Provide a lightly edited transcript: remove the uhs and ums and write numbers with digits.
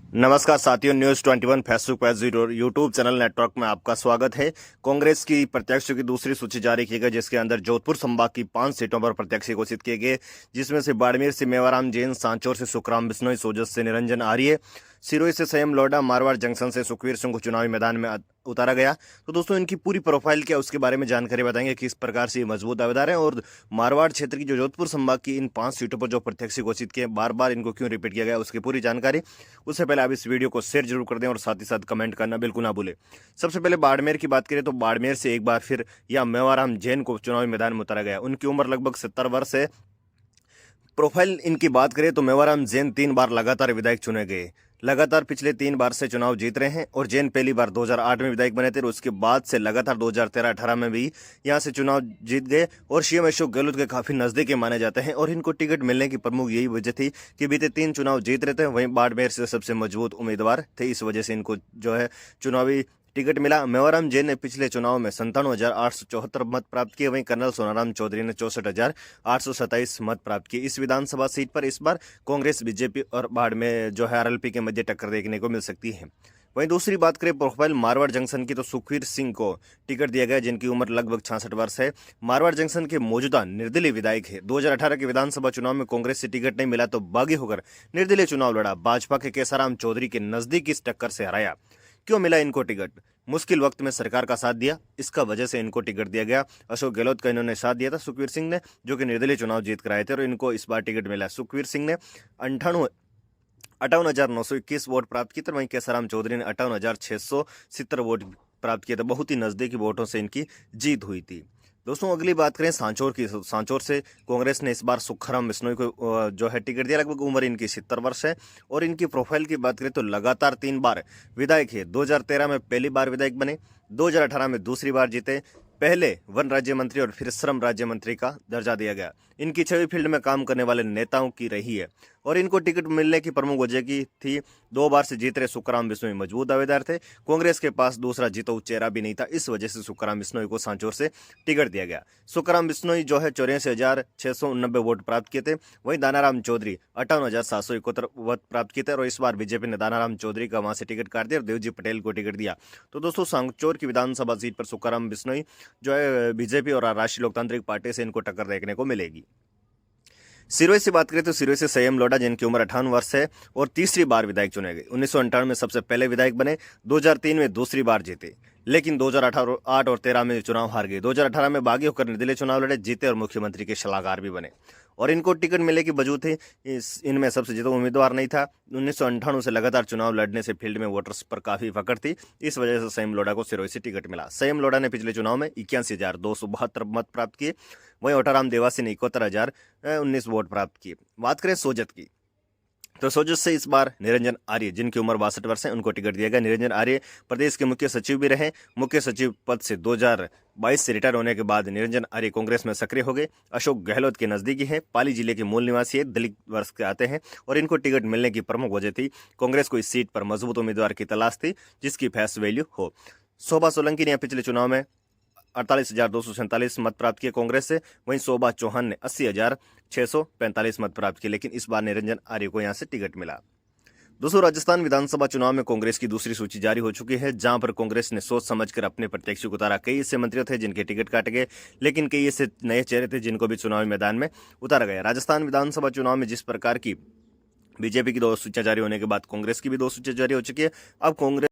नमस्कार साथियों, news 21 Facebook page और यूट्यूब चैनल नेटवर्क में आपका स्वागत है। कांग्रेस की प्रत्याशियों की दूसरी सूची जारी की गई, जिसके अंदर जोधपुर संभाग की 5 सीटों पर प्रत्याशी घोषित किए गए, जिसमें से बाड़मेर से मेवाराम जैन, सांचौर से सुखराम बिश्नोई, सोजत से निरंजन आर्य, सिरोही से संयम लोढ़ा, मारवाड़ जंक्शन से सुखवीर सिंह को चुनावी मैदान में उतारा गया। तो दोस्तों, इनकी पूरी प्रोफाइल क्या, उसके बारे में जानकारी बताएंगे, किस प्रकार से ये मजबूत दावेदार हैं और मारवाड़ क्षेत्र की जो जोधपुर संभाग की इन 5 सीटों पर जो प्रत्याशी घोषित किए, बार बार इनको क्यों रिपीट किया गया, उसकी पूरी जानकारी। उससे पहले आप इस वीडियो को शेयर जरूर कर दें और साथ ही साथ कमेंट करना बिल्कुल ना भूलें। सबसे पहले बाड़मेर की बात करें तो बाड़मेर से एक बार फिर या मेवाराम जैन को चुनावी मैदान में उतारा गया। उनकी उम्र लगभग 70 वर्ष है। प्रोफाइल इनकी बात करें तो मेवाराम जैन 3 बार लगातार विधायक चुने गए, लगातार पिछले 3 बार से चुनाव जीत रहे हैं। और जैन पहली बार 2008 में विधायक बने थे और उसके बाद से लगातार 2013-18 में भी यहां से चुनाव जीत गए और सीएम अशोक गहलोत के काफी नजदीकी माने जाते हैं। और इनको टिकट मिलने की प्रमुख यही वजह थी कि बीते 3 चुनाव जीत रहे थे, वहीं बाड़मेर से सबसे मजबूत उम्मीदवार थे, इस वजह से इनको जो है चुनावी टिकट मिला। मेवाराम जैन ने पिछले चुनाव में 97,874 मत प्राप्त किए, वहीं कर्नल सोनाराम चौधरी ने 64,827 मत प्राप्त किए। इस विधानसभा सीट पर इस बार कांग्रेस, बीजेपी और बाढ़ में जो है आरएलपी के मध्य टक्कर देखने को मिल सकती है। वहीं दूसरी बात करें प्रोफाइल मारवाड़ जंक्शन की, तो सुखवीर सिंह को टिकट दिया गया, जिनकी उम्र लगभग 66 वर्ष है। मारवाड़ जंक्शन के मौजूदा निर्दलीय विधायक है। 2018 के विधानसभा चुनाव में कांग्रेस से टिकट नहीं मिला तो बागी होकर निर्दलीय चुनाव लड़ा, भाजपा के केसाराम चौधरी के नजदीक इस टक्कर से हराया। क्यों मिला इनको टिकट? मुश्किल वक्त में सरकार का साथ दिया, इसका वजह से इनको टिकट दिया गया। अशोक गहलोत का इन्होंने साथ दिया था सुखवीर सिंह ने, जो कि निर्दलीय चुनाव जीत कर आए थे, और इनको इस बार टिकट मिला। सुखवीर सिंह ने 58,921 वोट प्राप्त किए थे, वहीं केसाराम चौधरी ने 58,670 वोट प्राप्त किए थे। बहुत ही नजदीकी वोटों से इनकी जीत हुई थी। दोस्तों, अगली बात करें सांचौर की। सांचौर से कांग्रेस ने इस बार सुखराम बिश्नोई को जो है टिकट दिया। लगभग उम्र इनकी 70 वर्ष है। और इनकी प्रोफाइल की बात करें तो लगातार 3 बार विधायक है। 2013 में पहली बार विधायक बने, 2018 में दूसरी बार जीते, पहले वन राज्य मंत्री और फिर श्रम राज्य मंत्री का दर्जा दिया गया। इनकी छवि फील्ड में काम करने वाले नेताओं की रही है और इनको टिकट मिलने की प्रमुख वजह की थी 2 बार से जीत रहे सुखराम बिश्नोई मजबूत दावेदार थे। कांग्रेस के पास दूसरा जीतो चेहरा भी नहीं था, इस वजह से सुखराम बिश्नोई को सांचौर से टिकट दिया गया। सुखराम बिश्नोई जो है 84,689 वोट प्राप्त किए थे। वहीं दानाराम चौधरी 58,771 वोट प्राप्त किए थे और इस बार बीजेपी ने दानाराम चौधरी का वहां से टिकट काट दिया और देवजी पटेल को टिकट दिया। तो दोस्तों, सांचौर की विधानसभा सीट पर सुखराम बिश्नोई जो है बीजेपी और राष्ट्रीय लोकतांत्रिक पार्टी से इनको टक्कर देखने को मिलेगी। सिरोही से बात करें तो सिरोही से संयम लोढ़ा, जिनकी उम्र 58 वर्ष है और तीसरी बार विधायक चुने गए। 1998 में सबसे पहले विधायक बने, 2003 में दूसरी बार जीते, लेकिन 2008 और 13 में चुनाव हार गए। 2018 में बागी होकर निर्दलीय चुनाव लड़े, जीते और मुख्यमंत्री के सलाहकार भी बने। और इनको टिकट मिलने की वजह थी इनमें सबसे ज्यादा उम्मीदवार नहीं था। 1998 से लगातार चुनाव लड़ने से फील्ड में वोटर्स पर काफी पकड़ थी, इस वजह से संयम लोढ़ा को सिरोही से टिकट मिला। संयम लोढ़ा ने पिछले चुनाव में 81,272 मत प्राप्त किए, वहीं ओटाराम देवासी ने 71,019 वोट प्राप्त किए। बात करें सोजत की, तो सोजत से इस बार निरंजन आर्य, जिनकी उम्र 62 वर्ष है, उनको टिकट दिया गया। निरंजन आर्य प्रदेश के मुख्य सचिव भी रहे। मुख्य सचिव पद से 2022 से रिटायर होने के बाद निरंजन आर्य कांग्रेस में सक्रिय हो गए। अशोक गहलोत के नजदीकी हैं, पाली जिले के मूल निवासी है, दलित वर्ग के आते हैं और इनको टिकट मिलने की प्रमुख वजह थी कांग्रेस को इस सीट पर मजबूत उम्मीदवार की तलाश थी जिसकी फेस वैल्यू हो। शोभा सोलंकी ने पिछले चुनाव में 48,247 मत प्राप्त किए कांग्रेस से, वहीं शोभा चौहान ने 80,645 मत प्राप्त किए, लेकिन इस बार निरंजन आर्य को यहां से टिकट मिला। दोस्तों, राजस्थान विधानसभा चुनाव में कांग्रेस की दूसरी सूची जारी हो चुकी है, जहां पर कांग्रेस ने सोच समझकर अपने प्रत्याशी को उतारा। कई ऐसे मंत्री थे जिनके टिकट काटे गए, लेकिन कई ऐसे नए चेहरे थे जिनको भी चुनावी मैदान में उतारा गया। राजस्थान विधानसभा चुनाव में जिस प्रकार की बीजेपी की 2 सूचियां जारी होने के बाद कांग्रेस की भी 2 सूचियां जारी हो चुकी है। अब कांग्रेस